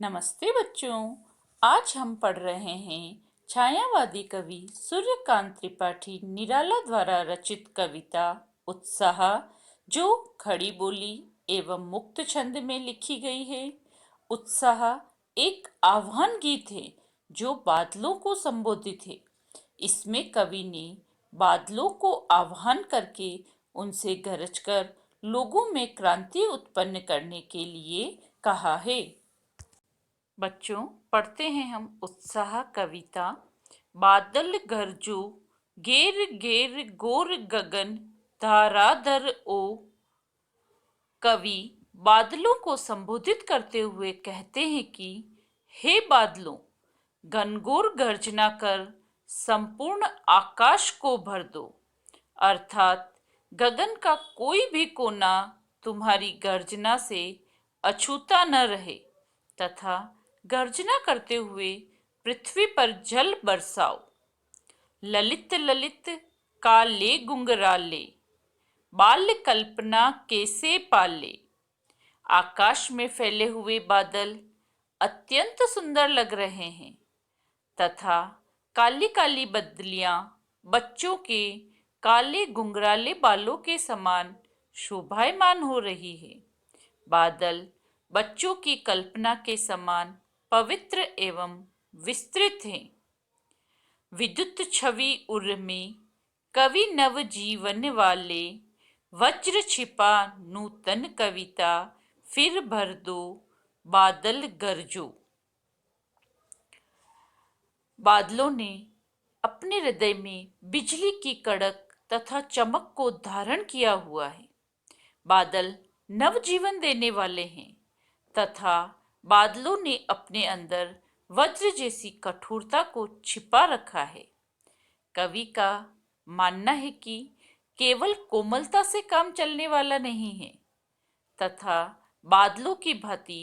नमस्ते बच्चों। आज हम पढ़ रहे हैं छायावादी कवि सूर्यकांत त्रिपाठी निराला द्वारा रचित कविता उत्साह, जो खड़ी बोली एवं मुक्त छंद में लिखी गई है। उत्साह एक आह्वान गीत है जो बादलों को संबोधित है। इसमें कवि ने बादलों को आह्वान करके उनसे गरजकर लोगों में क्रांति उत्पन्न करने के लिए कहा है। बच्चों, पढ़ते हैं हम उत्साह कविता। बादल गरजो, घेर घेर गोर गगन, धाराधर ओ। कवि बादलों को संबोधित करते हुए कहते हैं कि हे बादलों, घनघोर गर्जना कर संपूर्ण आकाश को भर दो। अर्थात गगन का कोई भी कोना तुम्हारी गर्जना से अछूता न रहे तथा गर्जना करते हुए पृथ्वी पर जल बरसाओ। ललित ललित काले गुंगराले, बाल्य कल्पना कैसे पाले। आकाश में फैले हुए बादल अत्यंत सुंदर लग रहे हैं तथा काली काली बदलियां बच्चों के काले गुंगराले बालों के समान शोभायमान हो रही है। बादल बच्चों की कल्पना के समान पवित्र एवं विस्तृत हैं। विद्युत छवि उर्मी, कवि नव जीवन वाले, वज्र छिपा नूतन कविता, फिर भर दो बादल गरजो। बादलों ने अपने हृदय में बिजली की कड़क तथा चमक को धारण किया हुआ है। बादल नवजीवन देने वाले हैं तथा बादलों ने अपने अंदर वज्र जैसी कठोरता को छिपा रखा है। कवि का मानना है कि केवल कोमलता से काम चलने वाला नहीं है तथा बादलों की भांति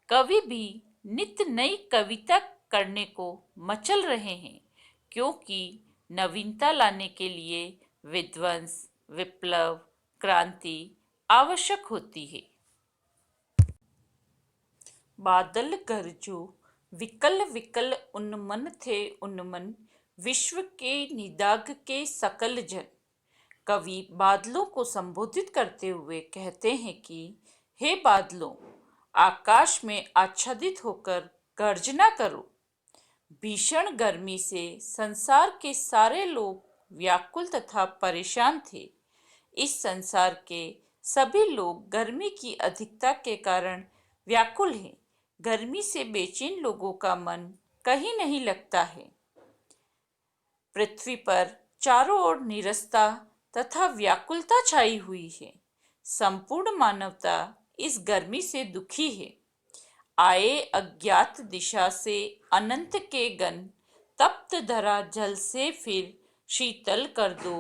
कवि भी नित्य नई कविता करने को मचल रहे हैं, क्योंकि नवीनता लाने के लिए विध्वंस, विप्लव, क्रांति आवश्यक होती है। बादल गरजो, विकल विकल उन्मन थे उन्मन, विश्व के निदाग के सकल जन। कवि बादलों को संबोधित करते हुए कहते हैं कि हे बादलों, आकाश में आच्छादित होकर गर्जना करो। भीषण गर्मी से संसार के सारे लोग व्याकुल तथा परेशान थे। इस संसार के सभी लोग गर्मी की अधिकता के कारण व्याकुल हैं। गर्मी से बेचैन लोगों का मन कहीं नहीं लगता है। पृथ्वी पर चारों ओर नीरसता तथा व्याकुलता छाई हुई है। संपूर्ण मानवता इस गर्मी से दुखी है। आए अज्ञात दिशा से अनंत के गण, तप्त धरा जल से फिर शीतल कर दो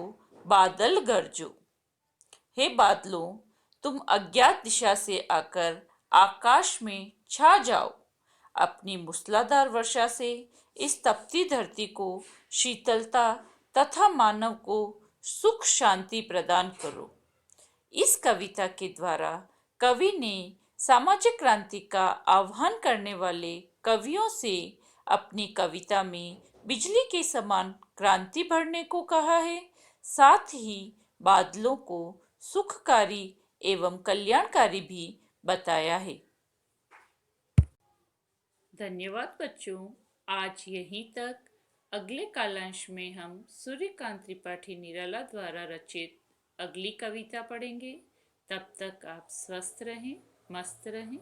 बादल गरजो। हे बादलों, तुम अज्ञात दिशा से आकर आकाश में छा जाओ। अपनी मूसलाधार वर्षा से इस तपती धरती को शीतलता तथा मानव को सुख शांति प्रदान करो। इस कविता के द्वारा कवि ने सामाजिक क्रांति का आह्वान करने वाले कवियों से अपनी कविता में बिजली के समान क्रांति भरने को कहा है। साथ ही बादलों को सुखकारी एवं कल्याणकारी भी बताया है। धन्यवाद बच्चों। आज यहीं तक। अगले कालांश में हम सूर्यकांत त्रिपाठी निराला द्वारा रचित अगली कविता पढ़ेंगे। तब तक आप स्वस्थ रहें, मस्त रहें।